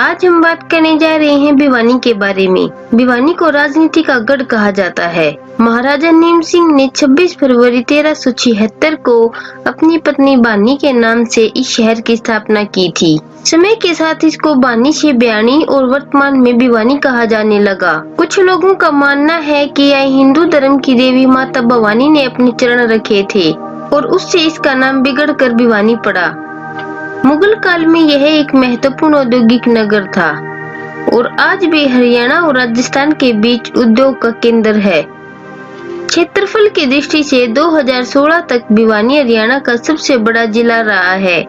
आज हम बात करने जा रहे हैं भिवानी के बारे में। भिवानी को राजनीति का गढ़ कहा जाता है। महाराजा नीम सिंह ने 26 फरवरी 1376 को अपनी पत्नी बानी के नाम से इस शहर की स्थापना की थी। समय के साथ इसको बानी से ब्यानी और वर्तमान में भिवानी कहा जाने लगा। कुछ लोगों का मानना है कि यह हिंदू धर्म की देवी माता भवानी ने अपने चरण रखे थे और उससे इसका नाम बिगड़कर भिवानी पड़ा। मुगल काल में यह एक महत्वपूर्ण औद्योगिक नगर था और आज भी हरियाणा और राजस्थान के बीच उद्योग का केंद्र है। क्षेत्रफल की दृष्टि से 2016 तक भिवानी हरियाणा का सबसे बड़ा जिला रहा है।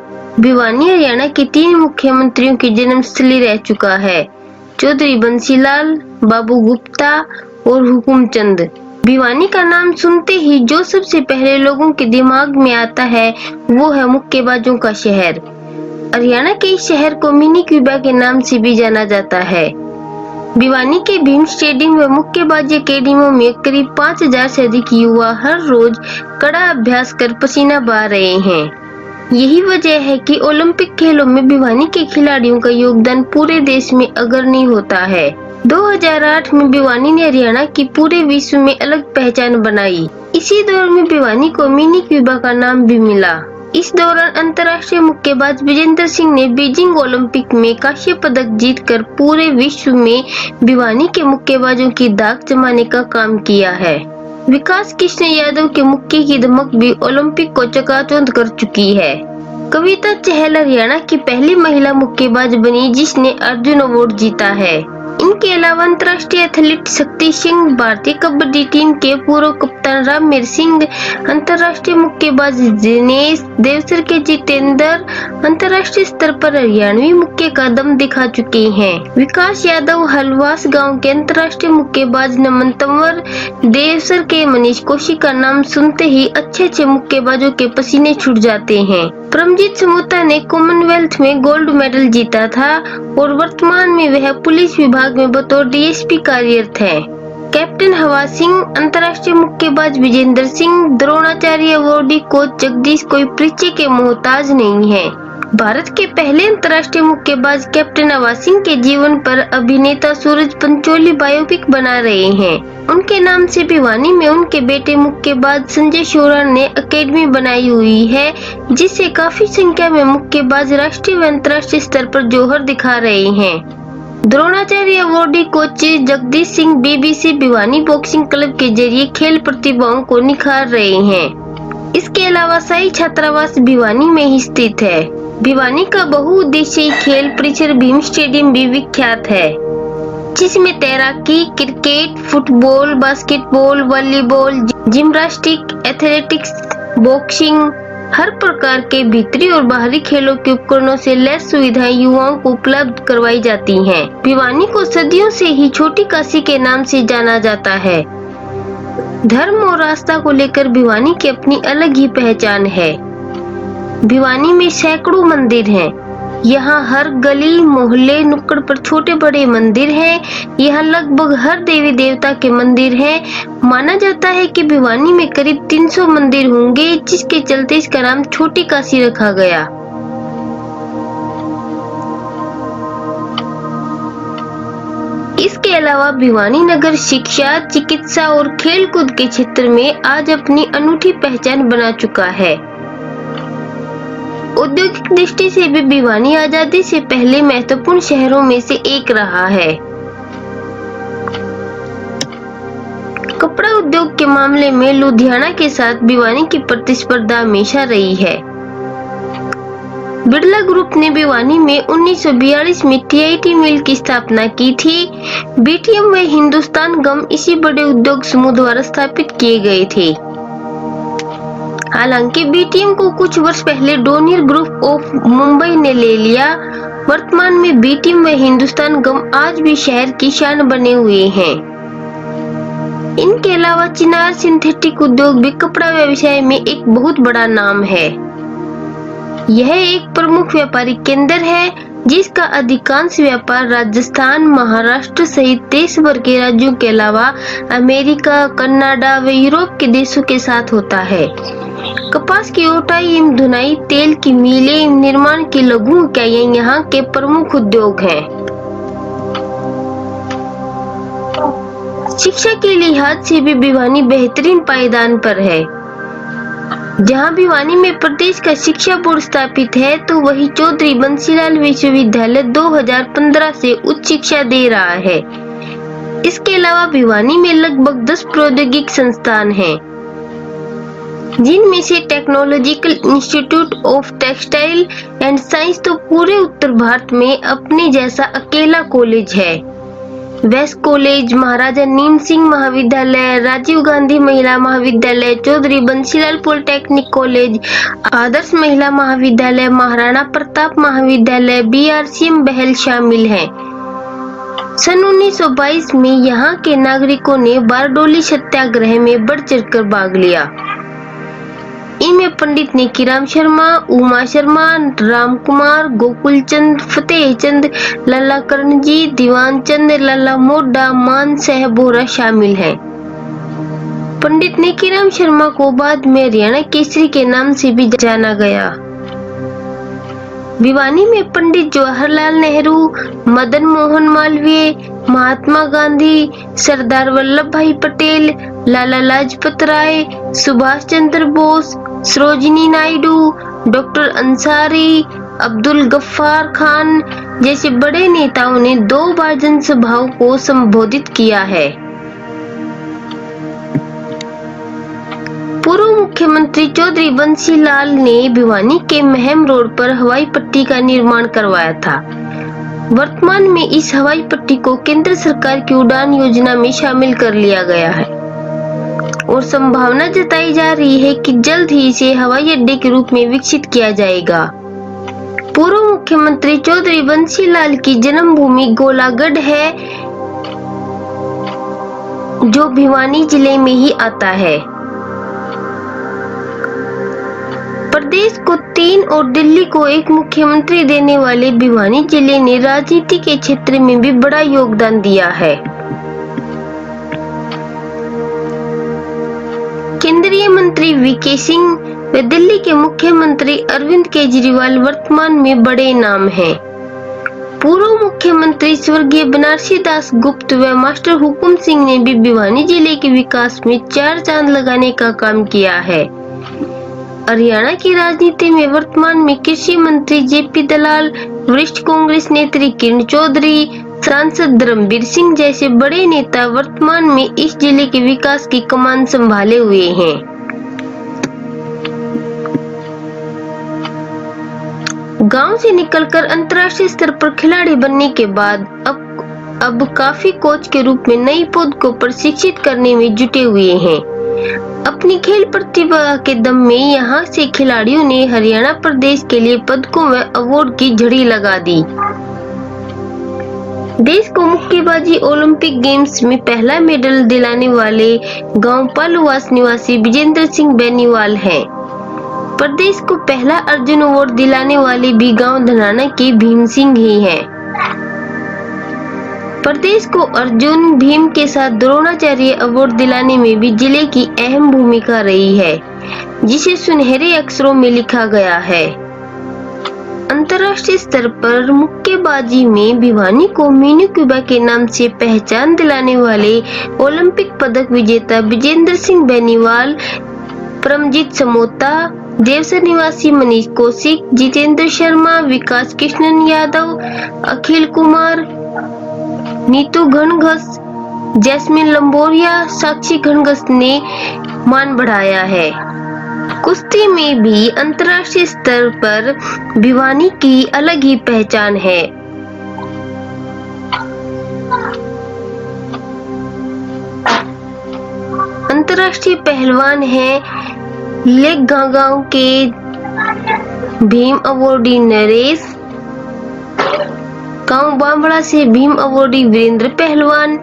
भिवानी हरियाणा के 3 मुख्यमंत्रियों की जन्मस्थली रह चुका है, चौधरी बंसीलाल, बाबू गुप्ता और हुकुमचंद। भिवानी का नाम सुनते ही जो सबसे पहले लोगों के दिमाग में आता है वो है मुक्केबाजों का शहर। हरियाणा के इस शहर को मिनी क्यूबा के नाम से भी जाना जाता है। भिवानी के भीम स्टेडियम व मुक्केबाजी अकेडमियों में करीब 5000 से अधिक युवा हर रोज कड़ा अभ्यास कर पसीना बहा रहे हैं। यही वजह है कि ओलंपिक खेलों में भिवानी के खिलाड़ियों का योगदान पूरे देश में अग्रणी होता है। 2008 में भिवानी ने हरियाणा की पूरे विश्व में अलग पहचान बनाई। इसी दौर में भिवानी को मिनी क्यूबा का नाम भी मिला। इस दौरान अंतर्राष्ट्रीय मुक्केबाज विजेंद्र सिंह ने बीजिंग ओलंपिक में कांस्य पदक जीतकर पूरे विश्व में भिवानी के मुक्केबाजों की दाग जमाने का काम किया है। विकास कृष्ण यादव के मुक्के की धमक भी ओलंपिक को चकाचौंध कर चुकी है। कविता चहल हरियाणा की पहली महिला मुक्केबाज बनी जिसने अर्जुन अवार्ड जीता है। इनके अलावा अंतर्राष्ट्रीय एथलीट शक्ति सिंह, भारतीय कबड्डी टीम के पूर्व कप्तान रामवीर सिंह, अंतर्राष्ट्रीय मुक्केबाज दिनेश देवसर के जितेंद्र अंतर्राष्ट्रीय स्तर पर हरियाणवी मुक्के का दम दिखा चुके हैं। विकास यादव हलवास गांव के अंतर्राष्ट्रीय मुक्केबाज, नमन तंवर देवसर के मनीष कौशिक का नाम सुनते ही अच्छे मुक्केबाजों के पसीने छूट जाते हैं। परमजीत समोता ने कॉमनवेल्थ में गोल्ड मेडल जीता था और वर्तमान में वह पुलिस विभाग में बतौर डीएसपी कार्यरत है। कैप्टन हवा सिंह, अंतर्राष्ट्रीय मुक्केबाज विजेंद्र सिंह, द्रोणाचार्य अवार्डी कोच जगदीश कोई परिचय के मोहताज नहीं है। भारत के पहले अंतर्राष्ट्रीय मुक्केबाज कैप्टन हवा सिंह के जीवन पर अभिनेता सूरज पंचोली बायोपिक बना रहे हैं। उनके नाम से भिवानी में उनके बेटे मुक्केबाज संजय शोरा ने अकेडमी बनाई हुई है, जिससे काफी संख्या में मुक्केबाज राष्ट्रीय व अंतर्राष्ट्रीय स्तर पर जौहर दिखा रहे हैं। Dronacharya awardee coach Jagdish Singh BBC Bhiwani boxing club के जरिए खेल प्रतिभाओं को निखार रहे हैं। इसके अलावा साई छात्रावास भिवानी में ही स्थित है। भिवानी का बहुउद्देशीय खेल परिसर भीम स्टेडियम भी विख्यात है, जिसमें तैराकी, cricket, football, basketball, volleyball, gymnastic, athletics, boxing, हर प्रकार के भीतरी और बाहरी खेलों के उपकरणों से लैस सुविधाएं युवाओं को उपलब्ध करवाई जाती हैं। भिवानी को सदियों से ही छोटी काशी के नाम से जाना जाता है। धर्म और आस्था को लेकर भिवानी की अपनी अलग ही पहचान है। भिवानी में सैकड़ों मंदिर हैं। यहाँ हर गली, मोहल्ले, नुक्कड़ पर छोटे बड़े मंदिर हैं। यहाँ लगभग हर देवी देवता के मंदिर हैं। माना जाता है कि भिवानी में करीब 300 मंदिर होंगे, जिसके चलते इसका नाम छोटी काशी रखा गया। इसके अलावा भिवानी नगर शिक्षा, चिकित्सा और खेल कूद के क्षेत्र में आज अपनी अनूठी पहचान बना चुका है। औद्योगिक दृष्टि से भी भिवानी आजादी से पहले महत्वपूर्ण शहरों में से एक रहा है। कपड़ा उद्योग के मामले में लुधियाना के साथ भिवानी की प्रतिस्पर्धा हमेशा रही है। बिरला ग्रुप ने भिवानी में 1942 में टीआईटी मिल की स्थापना की थी। बीटीएम व हिंदुस्तान गम इसी बड़े उद्योग समूह द्वारा स्थापित किए गए थे। हालांकि बीटीएम को कुछ वर्ष पहले डोनियर ग्रुप ऑफ मुंबई ने ले लिया। वर्तमान में बीटीएम व हिंदुस्तान गम आज भी शहर की शान बने हुए हैं। इनके अलावा चिनार सिंथेटिक उद्योग भी कपड़ा व्यवसाय में एक बहुत बड़ा नाम है। यह एक प्रमुख व्यापारिक केंद्र है, जिसका अधिकांश व्यापार राजस्थान, महाराष्ट्र सहित देश भर के राज्यों के अलावा अमेरिका, कनाडा व यूरोप के देशों के साथ होता है। कपास की ओटाई एवं धुनाई, तेल की मिलें एवं निर्माण की लघु इकाइयां यहाँ के प्रमुख उद्योग हैं। शिक्षा के लिहाज से भी भिवानी बेहतरीन पायदान पर है। जहां भिवानी में प्रदेश का शिक्षा बोर्ड स्थापित है, तो वही चौधरी बंसीलाल विश्वविद्यालय 2015 से उच्च शिक्षा दे रहा है। इसके अलावा भिवानी में लगभग 10 प्रौद्योगिक संस्थान हैं, जिनमें से technological institute of textile and science तो पूरे उत्तर भारत में अपने जैसा अकेला कॉलेज है। वेस्ट कॉलेज, महाराजा नीम सिंह महाविद्यालय, राजीव गांधी महिला महाविद्यालय, चौधरी बंसीलाल पॉलिटेक्निक कॉलेज, आदर्श महिला महाविद्यालय, महाराणा प्रताप महाविद्यालय, BRCM बहल शामिल हैं। सन 1922 में यहाँ के नागरिकों ने बारडोली सत्याग्रह में बढ़ चढ़कर भाग लिया। इनमें पंडित नेकीराम शर्मा, उमा शर्मा, राम कुमार, गोकुल चंद, फतेह चंद, लल्ला करणजी, दीवान चंद, लल्ला मोड्डा, मान सह बोरा शामिल हैं। पंडित नेकीराम शर्मा को बाद में हरियाणा केसरी के नाम से भी जाना गया। भिवानी में पंडित जवाहरलाल नेहरू, मदन मोहन मालवीय, महात्मा गांधी, सरदार वल्लभ भाई पटेल, लाला लाजपत राय, सुभाष चंद्र बोस, सरोजिनी नायडू, डॉक्टर अंसारी, अब्दुल गफ्फार खान जैसे बड़े नेताओं ने 2 बार जनसभाओं को संबोधित किया है। पूर्व मुख्यमंत्री चौधरी बंसीलाल ने भिवानी के महम रोड पर हवाई पट्टी का निर्माण करवाया था। वर्तमान में इस हवाई पट्टी को केंद्र सरकार की उड़ान योजना में शामिल कर लिया गया है और संभावना जताई जा रही है कि जल्द ही इसे हवाई अड्डे के रूप में विकसित किया जाएगा। पूर्व मुख्यमंत्री चौधरी बंसीलाल की जन्मभूमि गोलागढ़ है, जो भिवानी जिले में ही आता है। प्रदेश को 3 और दिल्ली को 1 मुख्यमंत्री देने वाले भिवानी जिले ने राजनीति के क्षेत्र में भी बड़ा योगदान दिया है। केंद्रीय मंत्री VK सिंह व दिल्ली के मुख्यमंत्री अरविंद केजरीवाल वर्तमान में बड़े नाम हैं। पूर्व मुख्यमंत्री स्वर्गीय बनारसी दास गुप्त व मास्टर हुकुम सिंह ने भी भिवानी जिले के विकास में 4 चांद लगाने का काम किया है। हरियाणा की राजनीति में वर्तमान में कृषि मंत्री JP दलाल, वरिष्ठ कांग्रेस नेत्री किरण चौधरी, सांसद धर्मवीर सिंह जैसे बड़े नेता वर्तमान में इस जिले के विकास की कमान संभाले हुए हैं। गांव से निकलकर अंतर्राष्ट्रीय स्तर पर खिलाड़ी बनने के बाद अब काफी कोच के रूप में नई पौध को प्रशिक्षित करने में जुटे हुए हैं। अपनी खेल प्रतिभा के दम में यहाँ से खिलाड़ियों ने हरियाणा प्रदेश के लिए पदकों व अवार्ड की झड़ी लगा दी। देश को मुक्केबाजी ओलंपिक गेम्स में पहला मेडल दिलाने वाले गांव पालुवास निवासी विजेंद्र सिंह बेनीवाल हैं। प्रदेश को पहला अर्जुन अवार्ड दिलाने वाले भी गांव धनाना के भीम सिंह ही हैं। प्रदेश को अर्जुन, भीम के साथ द्रोणाचार्य अवार्ड दिलाने में भी जिले की अहम भूमिका रही है, जिसे सुनहरे अक्षरों में लिखा गया है। अंतर्राष्ट्रीय स्तर पर मुक्केबाजी में भिवानी को मीनू क्यूबा के नाम से पहचान दिलाने वाले ओलंपिक पदक विजेता विजेंद्र सिंह बेनीवाल, परमजीत समोता, देवसर निवासी मनीष कौशिक, जितेंद्र शर्मा, विकास कृष्णन यादव, अखिल कुमार, नीतू घनघस, जैस्मिन लंबोरिया, साक्षी घनघस ने मान बढ़ाया है। कुश्ती में भी अंतर्राष्ट्रीय स्तर पर भिवानी की अलग ही पहचान है। अंतर्राष्ट्रीय पहलवान हैं लेगांव के भीम अवॉर्डी नरेश, गांव बांबड़ा से भीम अवॉर्डी वीरेंद्र पहलवान,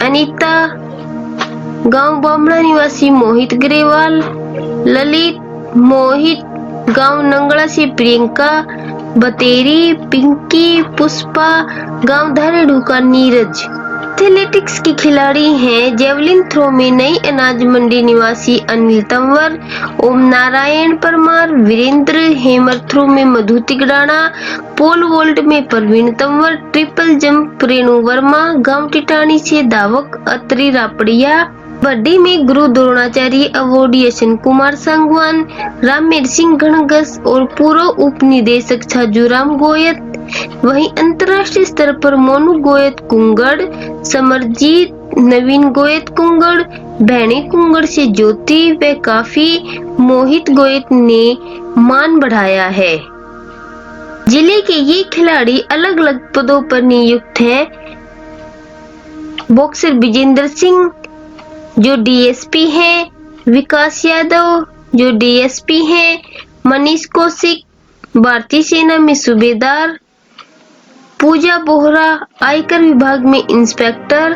अनीता, गांव बांबड़ा निवासी मोहित ग्रेवाल, ललित, मोहित, गांव नंगड़ा से प्रियंका, बतेरी, पिंकी, पुष्पा, गांव धारेडू का नीरज। एथलेटिक्स की खिलाड़ी हैं जेवलिन थ्रो में नई अनाज मंडी निवासी अनिल तंवर, ओम नारायण परमार, वीरेंद्र हैमर थ्रो में मधु तिगड़ाना, पोल वोल्ट में प्रवीण तंवर, ट्रिपल जंप रेणु वर्मा, गांव टिटानी से दावक अत्री रापड़िया, कबड्डी में गुरु द्रोणाचार्य अवार्ड यशन कुमार सांगवान, रामवीर सिंह घणगस और पूर्व उप निदेशक छाजूराम गोयत। वहीं अंतर्राष्ट्रीय स्तर पर मोनू गोयत कुंगड़, समरजीत नवीन गोयत कुंगड़, भैणी कुंगड़ से ज्योति व काफी मोहित गोयत ने मान बढ़ाया है। जिले के ये खिलाड़ी अलग अलग पदों पर नियुक्त हैं। बॉक्सर विजेंद्र सिंह जो डीएसपी हैं, विकास यादव जो डीएसपी हैं, मनीष कौशिक भारतीय सेना में सूबेदार, पूजा बोहरा आयकर विभाग में इंस्पेक्टर,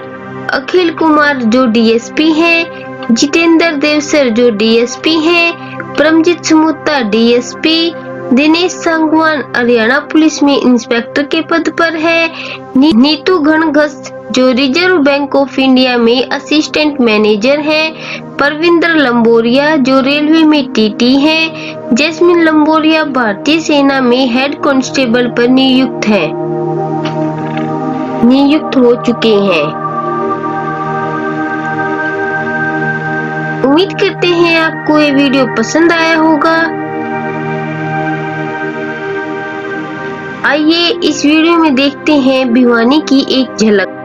अखिल कुमार जो डीएसपी हैं, जितेंद्र देवसर जो डीएसपी हैं, परमजीत समोता डीएसपी, दिनेश सांगवान हरियाणा पुलिस में इंस्पेक्टर के पद पर है, नीतू घणघस जो रिजर्व बैंक ऑफ इंडिया में असिस्टेंट मैनेजर हैं, परविंदर लंबोरिया जो रेलवे में टीटी हैं, जैस्मिन लंबोरिया भारतीय सेना में हेड कांस्टेबल पर नियुक्त हो चुके हैं। उम्मीद करते हैं आपको ये वीडियो पसंद आया होगा। आइए इस वीडियो में देखते हैं भिवानी की एक झलक।